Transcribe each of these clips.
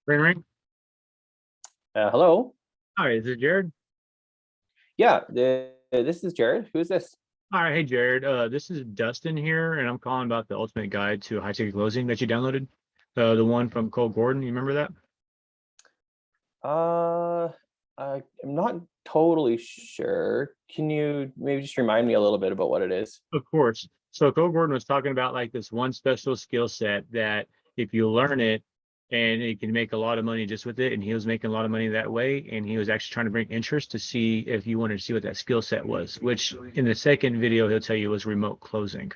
Ring ring. Hello. Hi, is it Jared? Yeah, this is Jared. Who's this? All right, hey Jared. This is Dustin here, and I'm calling about the Ultimate Guide to High Ticket Closing that you downloaded. The one from Cole Gordon. You remember that? Uh, I'm not totally sure. Can you maybe just remind me a little bit about what it is? Of course. So Cole Gordon was talking about like this one special skill set that if you learn it and you can make a lot of money just with it, and he was making a lot of money that way, and he was actually trying to bring interest to see if you wanted to see what that skill set was, which in the second video he'll tell you was remote closing.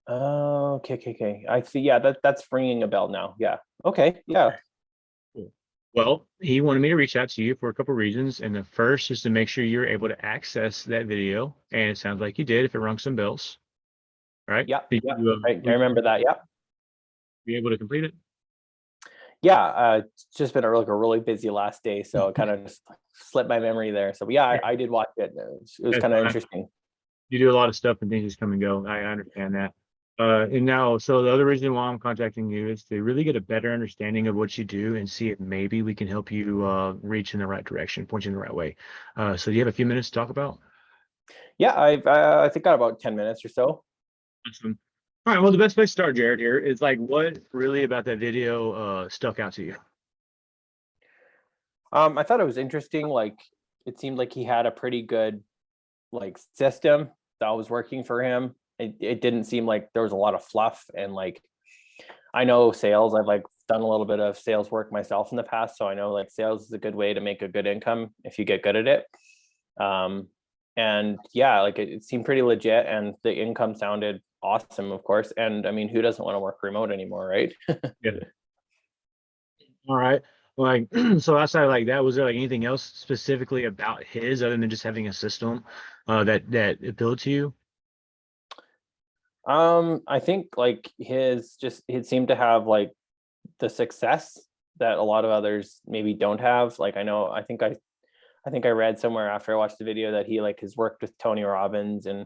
Oh, okay. I see. Yeah, that's ringing a bell now. Yeah. Okay. Yeah. Cool. Well, he wanted me to reach out to you for a couple of reasons. And the first is to make sure you're able to access that video. And it sounds like you did if it rung some bells, right? Yeah. Did Yeah. you I remember that. Yeah. be able to complete it? Yeah. It's just been like a really busy last day, so it kind of just slipped my memory there. So yeah, Yeah, I did watch it. It was that's kind of fine. interesting. You do a lot of stuff and things just come and go. I understand that. And now, so the other reason why I'm contacting you is to really get a better understanding of what you do and see if maybe we can help you reach in the right direction, point you in the right way. So do you have a few minutes to talk about? Yeah, I think got about 10 minutes or so. Awesome. All right. Well, the best place to start, Jared, here is like what really about that video stuck out to you? I thought it was interesting. Like, it seemed like he had a pretty good like system that was working for him. It didn't seem like there was a lot of fluff, and like I know sales. I've like done a little bit of sales work myself in the past, so I know like sales is a good way to make a good income if you get good at it. Um, and yeah, like it seemed pretty legit, and the income sounded awesome, of course. And I mean, who doesn't want to work remote anymore, right? Yeah. All right. Like, so outside of like that, was there like anything else specifically about his other than just having a system that appealed to you? I think like his just he seemed to have like the success that a lot of others maybe don't have. Like I think I read somewhere after I watched the video that he like has worked with Tony Robbins and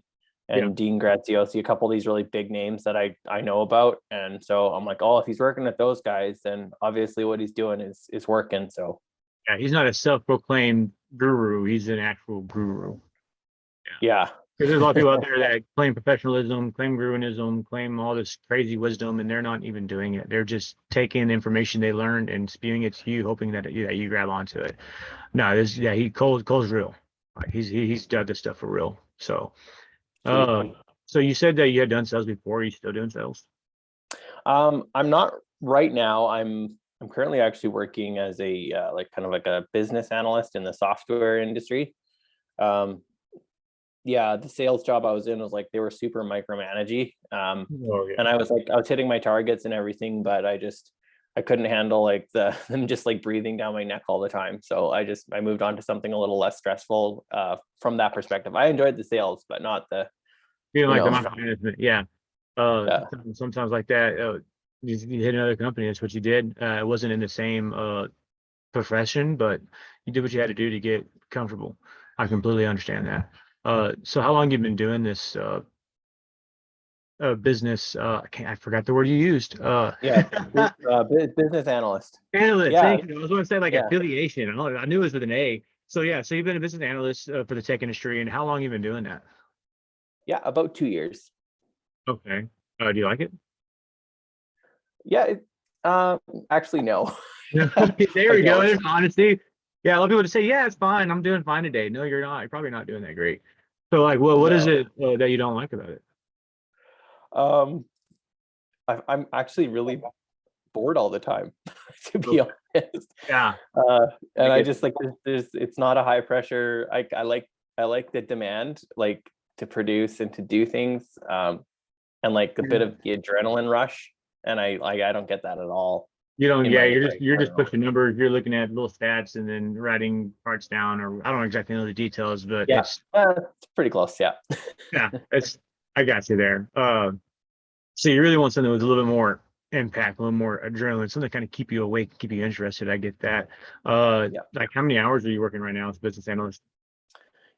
Yeah. Dean Graziosi, a couple of these really big names that I know about. And so I'm like, oh, if he's working with those guys, then obviously what he's doing is working. So Yeah. He's not a self-proclaimed guru. He's an actual guru. yeah. Because there's a lot of people out there that claim professionalism, claim guruism, claim all this crazy wisdom, and they're not even doing it. They're just taking the information they learned and spewing it to you, hoping that you grab onto it. No, this yeah, Cole's real. Like he's done this stuff for real. So uh Sweet. so you said that you had done sales before. Are you still doing sales? I'm not right now. I'm currently actually working as a like kind of like a business analyst in the software industry. Um, yeah, the sales job I was in was like they were super micromanagey. Oh And yeah. I was hitting my targets and everything, but I couldn't handle like them just like breathing down my neck all the time. So I moved on to something a little less stressful from that perspective. I enjoyed the sales, but not the, You don't you like the know, micromanagement. Yeah. yeah. Sometimes like that. You hit another company. That's what you did. It wasn't in the same profession, but you did what you had to do to get comfortable. I completely understand that. So how long you been doing this business? I forgot the word you used. Yeah, business analyst. Analyst. Yeah, Thank you. I was going to say like yeah, affiliation. I knew it was with an A. So yeah. So you've been a business analyst for the tech industry, and how long you been doing that? yeah. About 2 years. Okay. Do you like it? Yeah, actually no. There I we go. don't. There's honesty. Yeah, a lot of people would say, "Yeah, it's fine. I'm doing fine today." No, you're not. You're probably not doing that great. So, like, what is No. it that you don't like about it? Um, I'm actually really bored all the time, to be Okay. honest. Yeah, Uh, I and I get just like there's it's not a high pressure. I like the demand, like to produce and to do things, and like a bit it. of the adrenaline rush. And I don't get that at all You don't. in Yeah, my you're just current role. pushing numbers. You're looking at little stats and then writing parts down, or I don't exactly know the details, but Yeah, it's it's pretty close. Yeah, yeah, it's I got you there. So you really want something with a little bit more impact, a little more adrenaline, something to kind of keep you awake, keep you interested. I get that. yeah, Like how many hours are you working right now as a business analyst?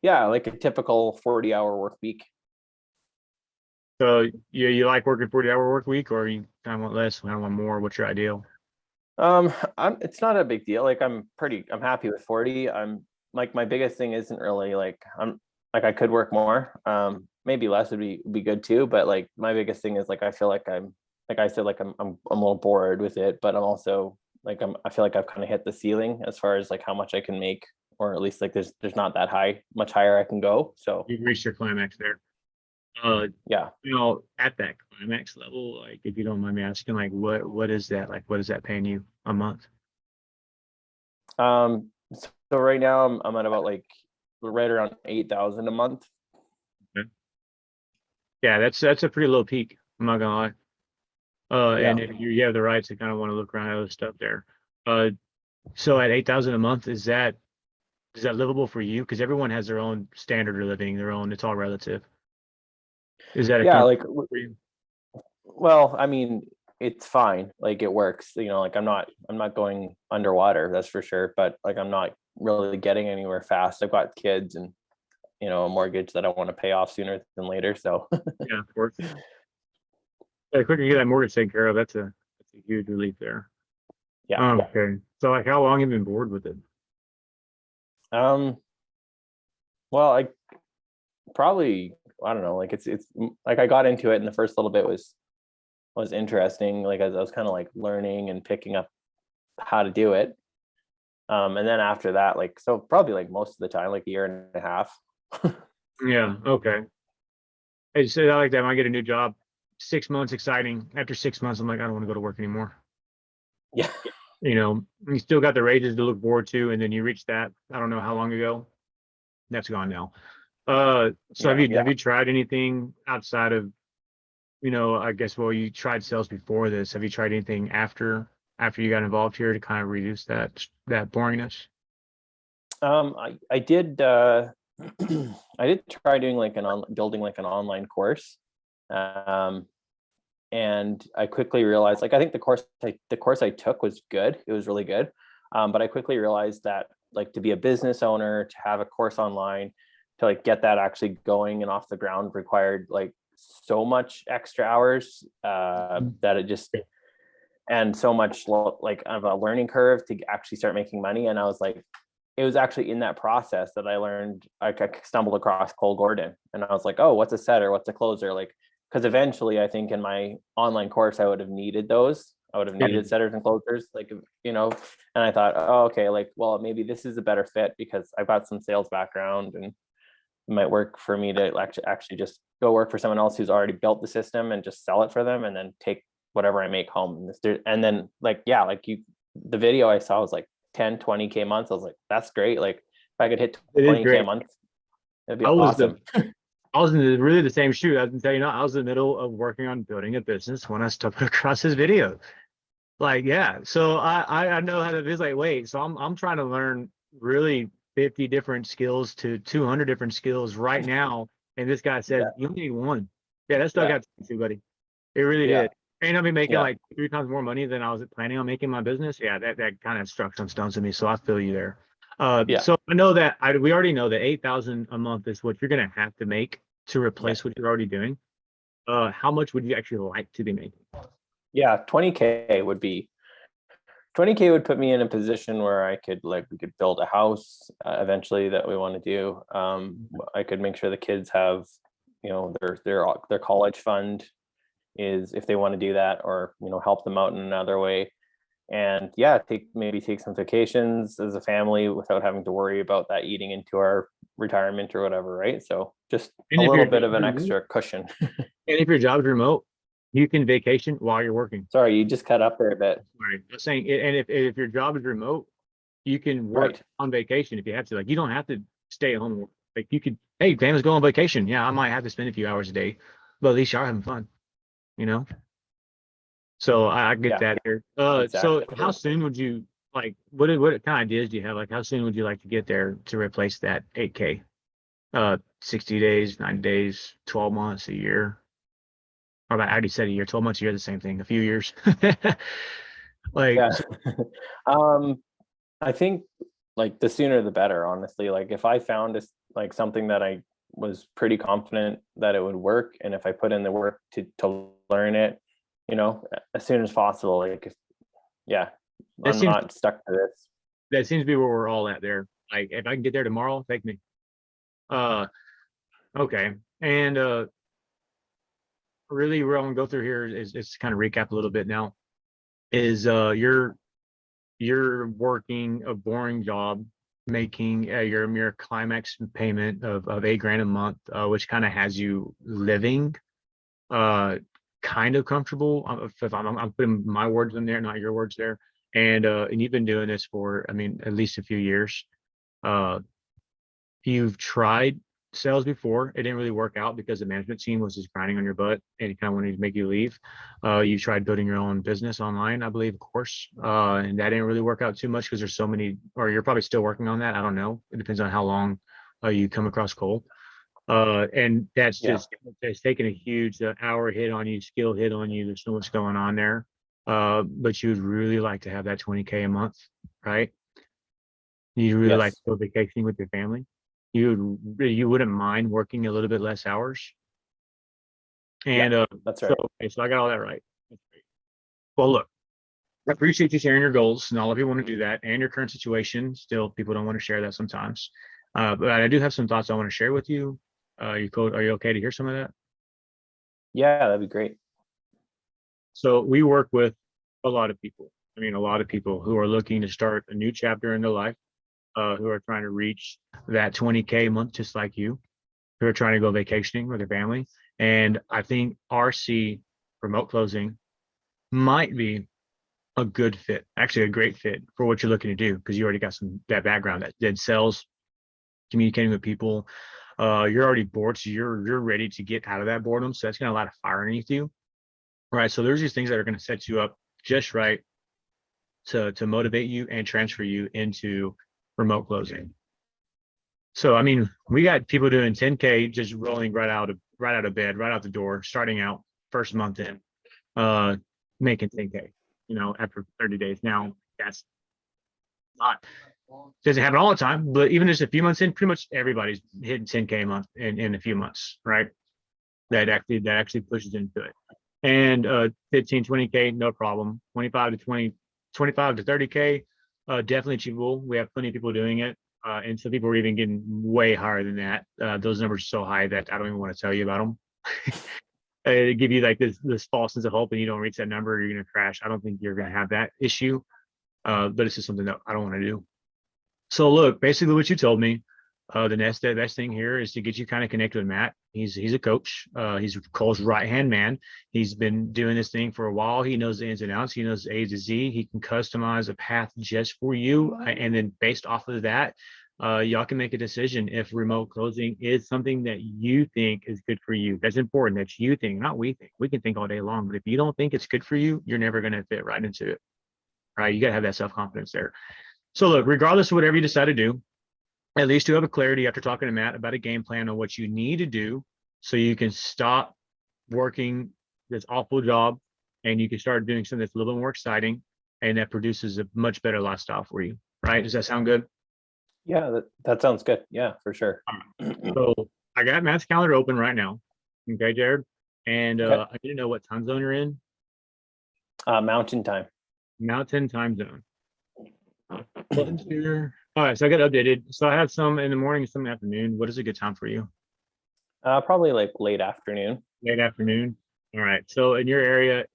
yeah. Like a typical 40-hour work week. So you like working 40-hour work week, or you kind of want less, kind of want more? What's your ideal? It's not a big deal. Like I'm happy with 40. I'm like, my biggest thing isn't really like, I could work more. Maybe less would be good too. But like my biggest thing is like, I feel like like I said, like I'm a little bored with it, but I'm also like, I feel like I've kind of hit the ceiling as far as like how much I can make, or at least like there's not that much higher I can go. So You've reached your climax there. yeah. At that climax level, like if you don't mind me asking, like what is that? Like what is that paying you a month? So right now I'm at about like right around 8,000 a month. Okay. Yeah, that's a pretty low peak. I'm not gonna lie. Yeah. And if you have the right to kind of want to look around at other stuff there. Uh, so at 8,000 a month, is that livable for you? Because everyone has their own standard of living, their own. It's all relative. Is that a Yeah, like, comfortable for you? well, I mean, it's fine. Like it works, like I'm not going underwater, that's for sure. But like I'm not really getting anywhere fast. I've got kids and a mortgage that I want to pay off sooner than later. So Yeah, of course. Yeah, the quicker you get that mortgage taken care of, that's a huge relief there. yeah. Okay. So like how long have you been bored with it? Um, well, I probably, I don't know, like it's like I got into it and the first little bit was interesting. Like as I was kind of like learning and picking up how to do it. And then after that, like, so probably like most of the time, like a year and a half. Yeah, okay. I just said I like that. When I get a new job, 6 months exciting. After 6 months, I'm like, I don't want to go to work anymore. Yeah. You still got the raises to look forward to, and then you reach that. I don't know how long ago. That's gone now. So Yeah. have you tried anything outside of, I guess, well, you tried sales before this. Have you tried anything after you got involved here to kind of reduce that boringness? I did I did try doing like building like an online course. Um, and I quickly realized, like, I think the course I took was good. It was really good. But I quickly realized that, like, to be a business owner, to have a course online, to like get that actually going and off the ground required like so much extra hours, that it just, and so much like of a learning curve to actually start making money. And I was like, it was actually in that process that I learned, I stumbled across Cole Gordon, and I was like, oh, what's a setter? What's a closer? Like, because eventually I think in my online course, I would have needed those. I would have Yeah. needed setters and closers, like, and I thought, oh, okay, like, well, maybe this is a better fit because I've got some sales background, and it might work for me to actually just go work for someone else who's already built the system and just sell it for them and then take whatever I make home. And then, like, yeah, like the video I saw was like 10, 20K months. I was like, that's great. Like if I could hit It is 20K a great. month, it'd be I was the awesome. I was in really the same shoe. I can tell you now, I was in the middle of working on building a business when I stumbled across his video. Like, yeah. So I know how to it's like, wait, so I'm trying to learn really 50 different skills to 200 different skills right now. And this guy says, Yeah. you only need one. Yeah, that stuck Yeah. out to me too, buddy. It really Yeah. did. And I'll be making Yeah. like 3 times more money than I was planning on making my business. Yeah, that kind of struck some stones to me. So I feel you there. Yeah. So I know that we already know that 8,000 a month is what you're gonna have to make to Yeah. replace what you're already doing. How much would you actually like to be making? Yeah. 20K would put me in a position where we could build a house, eventually, that we want to do. I could make sure the kids have, their college fund, is if they want to do that, or help them out in another way. And yeah, take some vacations as a family without having to worry about that eating into our retirement or whatever, right? So just And a if little your bit job of is an remote, extra cushion. and if your job's remote, you can vacation while you're working. Sorry, you just cut up there a bit. Right. I'm saying, and if your job is remote, you can work Right. on vacation if you have to. Like, you don't have to stay at home. And work. Like, you could, hey, family's going on vacation. Yeah, I might have to spend a few hours a day, but at least y'all having fun, you know? So I get Yeah, that here. So exactly. how soon would you like? What kind of ideas do you have? Like, how soon would you like to get there to replace that 8K? 60 days, 90 days, 12 months, a year. Or about, I already said a year, 12 months, a year, the same thing. A few years. Like, Yeah. um, I think like the sooner the better, honestly. Like if I found like something that I was pretty confident that it would work, and if I put in the work to learn it, as soon as possible. Like, yeah, That I'm seems not stuck to this. that seems to be where we're all at there. Like if I can get there tomorrow, take me. Uh, okay. And really, where I'm gonna go through here is kind of recap a little bit now. Is you're working a boring job, making your mere climax payment of 8 grand a month, which kind of has you living uh kind of comfortable. If I'm putting my words in there, not your words there. And you've been doing this for, I mean, at least a few years. Uh, you've tried sales before. It didn't really work out because the management team was just grinding on your butt and kind of wanted to make you leave. You tried building your own business online, I believe, of course. And that didn't really work out too much because there's so many, or you're probably still working on that. I don't know. It depends on how long you come across Cole. And that's Yeah. just, it's taken a huge hour hit on you, skill hit on you. There's so much going on there. But you would really like to have that 20K a month, right? You really like to Yes. go vacationing with your family. You wouldn't mind working a little bit less hours. Yeah, And that's so right. okay, so I got all that right. That's great. Well, look, I appreciate you sharing your goals, and all of you want to do that, and your current situation. Still, people don't want to share that sometimes. But I do have some thoughts I want to share with you. Are you okay to hear some of that? Yeah, that'd be great. So we work with a lot of people. I mean, a lot of people who are looking to start a new chapter in their life, who are trying to reach that 20K a month, just like you, who are trying to go vacationing with their family. And I think RC remote closing might be a good fit, actually a great fit for what you're looking to do, because you already got some that background that did sales, communicating with people. You're already bored, so you're ready to get out of that boredom. So that's gonna allow a fire underneath you. Right. So there's these things that are going to set you up just right to motivate you and transfer you into remote closing. So I mean, we got people doing 10K just rolling right out of bed, right out the door, starting out first month in, uh, making 10K, after 30 days. Now that's not doesn't happen all the time, but even just a few months in, pretty much everybody's hitting 10K a month in a few months, right? That actually pushes into it. And 15, 20K, no problem. 25 to 30K, definitely achievable. We have plenty of people doing it. And some people are even getting way higher than that. Those numbers are so high that I don't even want to tell you about them. They give you like this false sense of hope, and you don't reach that number, you're going to crash. I don't think you're going to have that issue. But it's just something that I don't want to do. So look, basically what you told me, the best thing here is to get you kind of connected with Matt. He's a coach. He's Cole's right hand man. He's been doing this thing for a while. He knows the ins and outs. He knows A to Z. He can customize a path just for you, and then based off of that, y'all can make a decision if remote closing is something that you think is good for you. That's important. That you think, not we think. We can think all day long, but if you don't think it's good for you, you're never going to fit right into it. Right? You got to have that self confidence there. So look, regardless of whatever you decide to do, at least you have a clarity after talking to Matt about a game plan on what you need to do so you can stop working this awful job and you can start doing something that's a little bit more exciting and that produces a much better lifestyle for you. Right? Does that sound good? Yeah, that sounds good. Yeah, for sure. So I got Matt's calendar open right now. Okay, Jared. And Okay. I need to know what time zone you're in. Mountain time. Mountain time zone. Buttons here. All right, so I got updated. So I have some in the morning and some in the afternoon. What is a good time for you? Probably like late afternoon. Late afternoon. All right. So in your area,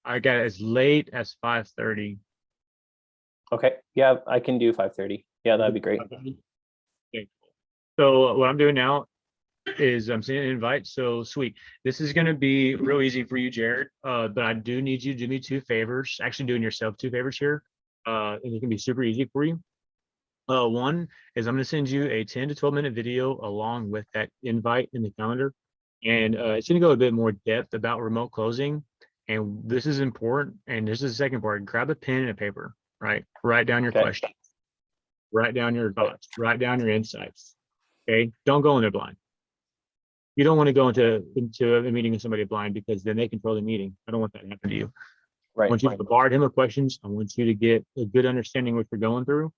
I got as late as 5:30. Okay. Yeah, I can do 5:30. Yeah, that'd be great. Okay. So what I'm doing now is I'm sending an invite. So sweet. This is going to be real easy for you, Jared. But I do need you to do me two favors. Actually, doing yourself two favors here. And it can be super easy for you. One is I'm going to send you a 10 to 12 minute video along with that invite in the calendar. And it's going to go a bit more depth about remote closing. And this is important. And this is the second part. Grab a pen and a paper, right? Write down your Okay. questions, write down your thoughts, write down your insights. Okay. Don't go in there blind. You don't want to go into a meeting with somebody blind because then they control the meeting. I don't want that to happen to you. I Right. want you to bombard him with questions. I want you to get a good understanding of what you're going through.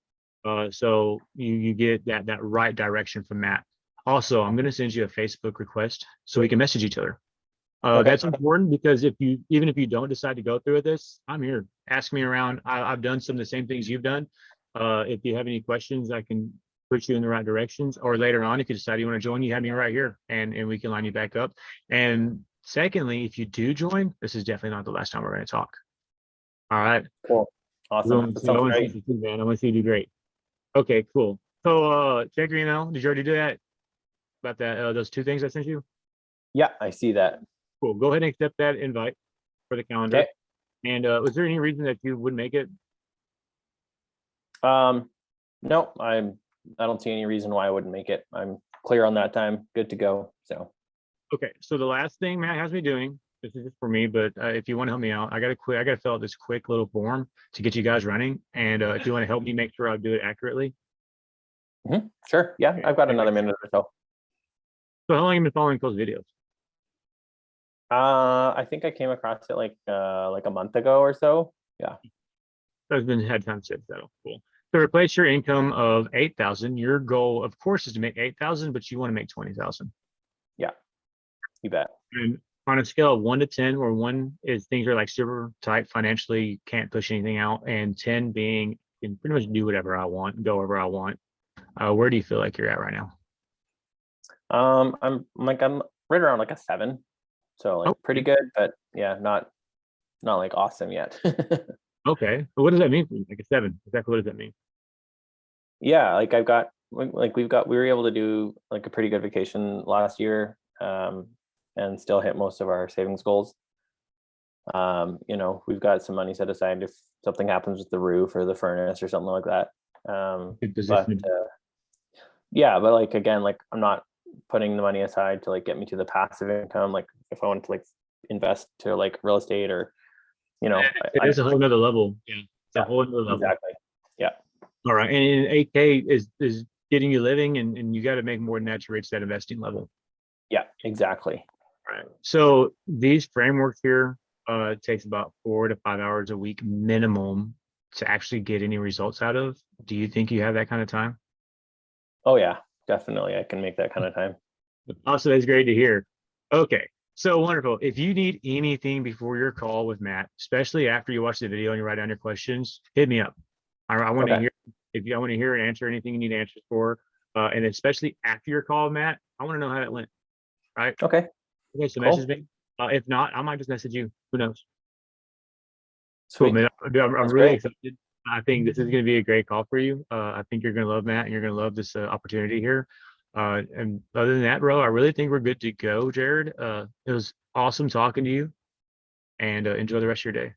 So you get that right direction from Matt. Also, I'm going to send you a Facebook request so we can message each other. Okay. That's important because even if you don't decide to go through with this, I'm here. Ask me around. I've done some of the same things you've done. If you have any questions, I can put you in the right directions. Or later on, if you decide you want to join, you have me right here, and we can line you back up. And secondly, if you do join, this is definitely not the last time we're going to talk. All right. Cool. Awesome. That I sounds want to great. see you, man. I want to see you do great. Okay, cool. So, check your email. Did you already do that about that? Those two things I sent you. Yeah, I see that. Cool. Go ahead and accept that invite for the calendar. Okay. And was there any reason that you wouldn't make it? No, I don't see any reason why I wouldn't make it. I'm clear on that time, good to go. So Okay. So the last thing Matt has me doing, this is just for me, but if you want to help me out, I got to fill out this quick little form to get you guys running. And if you want to help me make sure I do it accurately. sure. Yeah, I've got another minute or so. So how long have you been following those videos? I think I came across it like a month ago or so. Yeah. That's been had time since. That'll cool. To replace your income of 8,000, your goal, of course, is to make 8,000, but you want to make 20,000. Yeah. You bet. And on a scale of 1 to 10, where 1 is things are like super tight financially, can't push anything out, and 10 being can pretty much do whatever I want, go wherever I want. Where do you feel like you're at right now? I'm right around like a 7. So like pretty good, but yeah, not like awesome yet. Okay. But what does that mean for you? Like a 7? Exactly what does that mean? Yeah, like we were able to do like a pretty good vacation last year, and still hit most of our savings goals. We've got some money set aside if something happens with the roof or the furnace or something like that. Good But position. yeah, but like again, like I'm not putting the money aside to like get me to the passive income. Like if I want to like invest to like real estate or It is a whole nother level. Yeah. It's a whole other level. Exactly. Yeah. All right. And 8K is getting you living, and you got to make more than that to reach that investing level. Yeah, exactly. Right. So these frameworks here, it takes about 4 to 5 hours a week minimum to actually get any results out of. Do you think you have that kind of time? Oh yeah, definitely. I can make that kind of time. Also, that's great to hear. Okay. So wonderful. If you need anything before your call with Matt, especially after you watch the video and you write down your questions, hit me up. I want to Okay. hear I want to hear and answer anything you need answers for. And especially after your call, Matt, I want to know how that went. Right. Okay. Okay. So Cool. message me. If not, I might just message you. Who knows? Cool, Sweet. man. I'm That's really great. excited. I think this is going to be a great call for you. I think you're going to love Matt, and you're going to love this opportunity here. And other than that, bro, I really think we're good to go, Jared. It was awesome talking to you, and enjoy the rest of your day.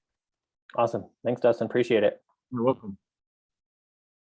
Awesome. Thanks, Dustin. Appreciate it. You're welcome.